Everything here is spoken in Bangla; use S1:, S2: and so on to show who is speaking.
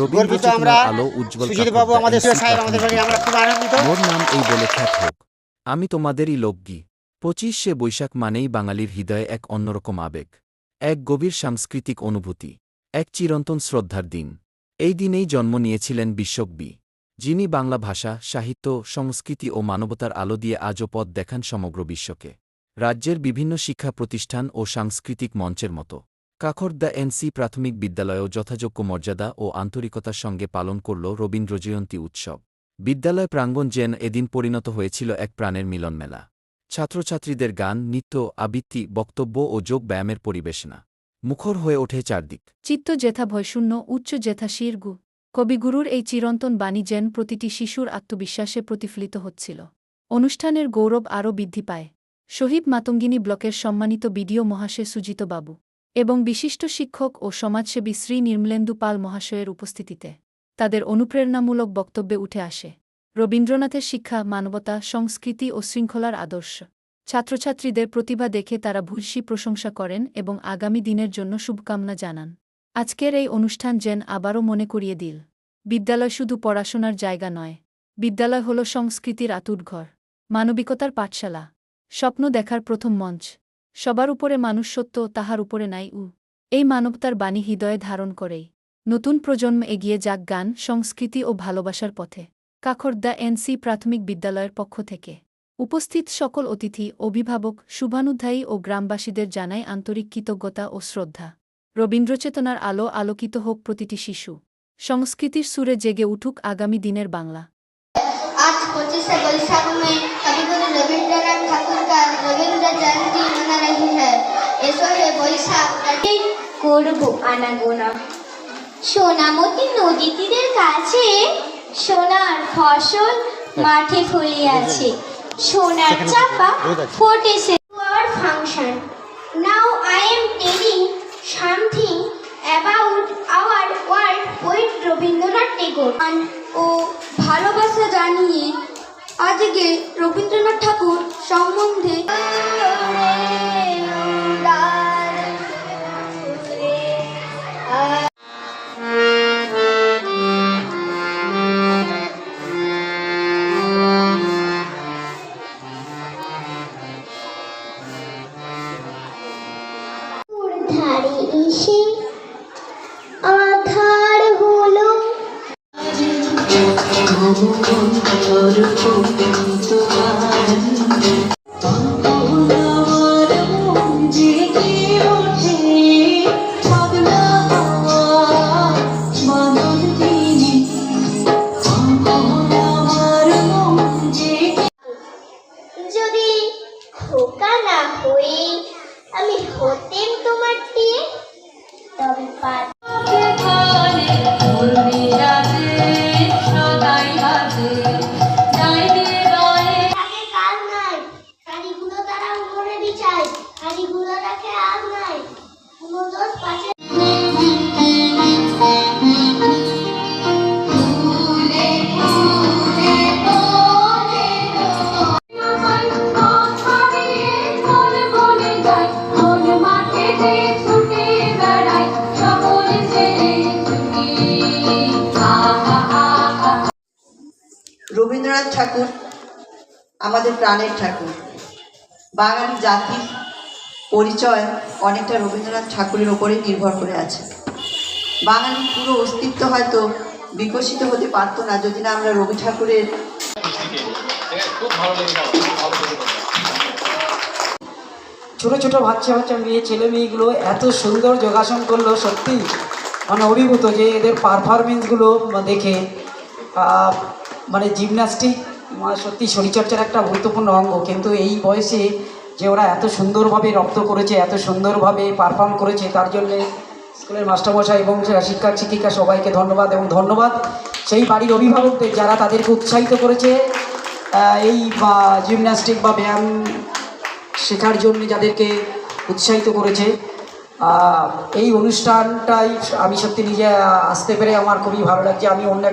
S1: রবীন্দ্র চেতনার আলো উজ্জ্বল
S2: বাবু আমাদের সাহেব আমাদের বাড়ি, আমরা খুব আনন্দিত।
S1: মোর নাম এই বলে খ্যাত হোক, আমি তোমাদেরই লোকগী। 25শে বৈশাখ মানেই বাঙালির হৃদয়ে এক অন্যরকম আবেগ, এক গভীর সাংস্কৃতিক অনুভূতি, এক চিরন্তন শ্রদ্ধার দিন। এই দিনেই জন্ম নিয়েছিলেন বিশ্বকবি, যিনি বাংলা ভাষা, সাহিত্য, সংস্কৃতি ও মানবতার আলো দিয়ে আজও পথ দেখান সমগ্র বিশ্বকে। রাজ্যের বিভিন্ন শিক্ষা প্রতিষ্ঠান ও সাংস্কৃতিক মঞ্চের মতো কাখরদা এনসি প্রাথমিক বিদ্যালয়েও যথাযোগ্য মর্যাদা ও আন্তরিকতার সঙ্গে পালন করল রবীন্দ্রজয়ন্তী উৎসব। বিদ্যালয় প্রাঙ্গণ যেন এদিন পরিণত হয়েছিল এক প্রাণের মিলনমেলা। ছাত্রছাত্রীদের গান, নৃত্য, আবৃত্তি, বক্তব্য ও যোগ ব্যায়ামের পরিবেশনা মুখর হয়ে ওঠে চারদিক।
S3: চিত্ত যেথা ভয়শূন্য, উচ্চ যেথা শিরগু। কবিগুরুর এই চিরন্তন বাণী যেন প্রতিটি শিশুর আত্মবিশ্বাসে প্রতিফলিত হচ্ছিল। অনুষ্ঠানের গৌরব আরও বৃদ্ধি পায় শহীদ মাতঙ্গিনী ব্লকের সম্মানিত বিডিও মহাশয় সুজিত বাবু এবং বিশিষ্ট শিক্ষক ও সমাজসেবী শ্রী নির্মলেন্দু পাল মহাশয়ের উপস্থিতিতে। তাদের অনুপ্রেরণামূলক বক্তব্যে উঠে আসে রবীন্দ্রনাথের শিক্ষা, মানবতা, সংস্কৃতি ও শৃঙ্খলার আদর্শ। ছাত্রছাত্রীদের প্রতিভা দেখে তারা ভূয়সী প্রশংসা করেন এবং আগামী দিনের জন্য শুভকামনা জানান। আজকের এই অনুষ্ঠান যেন আবারও মনে করিয়ে দিল, বিদ্যালয় শুধু পড়াশোনার জায়গা নয়, বিদ্যালয় হল সংস্কৃতির আতুরঘর, মানবিকতার পাঠশালা, স্বপ্ন দেখার প্রথম মঞ্চ। সবার উপরে মানুষ সত্য, তাহার উপরে নাই এই মানবতার বাণী হৃদয়ে ধারণ করেই নতুন প্রজন্ম এগিয়ে যাক গান, সংস্কৃতি ও ভালোবাসার পথে। কাখরদা এনসি প্রাথমিক বিদ্যালয়ের পক্ষ থেকে উপস্থিত সকল অতিথি, অভিভাবক, শুভানুধ্যায়ী ও গ্রামবাসীদের জানাই আন্তরিক কৃতজ্ঞতা ও শ্রদ্ধা। রবীন্দ্রচেতনার আলো আলোকিত হোক প্রতিটি শিশু, সংস্কৃতির সুরে জেগে উঠুক আগামী দিনের বাংলা।
S4: आज 25 बैसाख में कविगुरु रविंद्रनाथ ठाकुर का रविंद्र जयंती मना रही है। ऐसो है बैसाख করব আনাগোনা। সোনামতি নদী তীরের কাছে সোনার ফসল মাঠে ফলে আছে, সোনার চাপা ফুটেছে। Our function. Now I am telling something about our world poet Rabindranath ঠাকুর ও ভালোবাসা জানিয়ে আজকে রবীন্দ্রনাথ ঠাকুর সম্বন্ধে ধারে এসে আধার হলো যদি খোকা না হয়ে আমি হতেম তোমার দিয়ে, তবে কাল নাই কারিগুলো তারা মনে বিচার, কারিগুলো রাখে আর নাই কোনো দোষ পাশে।
S5: রবীন্দ্রনাথ ঠাকুর আমাদের প্রাণের ঠাকুর। বাঙালি জাতির পরিচয় অনেকটা রবীন্দ্রনাথ ঠাকুরের ওপরেই নির্ভর করে আছে। বাঙালির পুরো অস্তিত্ব হয়তো বিকশিত হতে পারতো না যদি না আমরা রবি ঠাকুরের
S6: ছোট ছোট বাচ্চা বাচ্চা মেয়ে ছেলে মেয়েগুলো এত সুন্দর যোগাসন করলো, সত্যি মানে অভিভূত যে এদের পারফরমেন্সগুলো দেখে। মানে জিমন্যাস্টিক সত্যি শরীরচর্চার একটা গুরুত্বপূর্ণ অঙ্গ, কিন্তু এই বয়সে যে ওরা এত সুন্দরভাবে রপ্ত করেছে, এত সুন্দরভাবে পারফর্ম করেছে, তার জন্যে স্কুলের মাস্টারমশাই এবং শিক্ষক শিক্ষিকা সবাইকে ধন্যবাদ। এবং ধন্যবাদ সেই বাড়ির অভিভাবকদের যারা তাদেরকে উৎসাহিত করেছে এই জিমন্যাস্টিক বা ব্যায়াম শেখার জন্য, যাদেরকে উৎসাহিত করেছে। এই অনুষ্ঠানটাই আমি সত্যি নিজে আসতে পেরে আমার খুবই ভালো লাগছে। আমি অন্য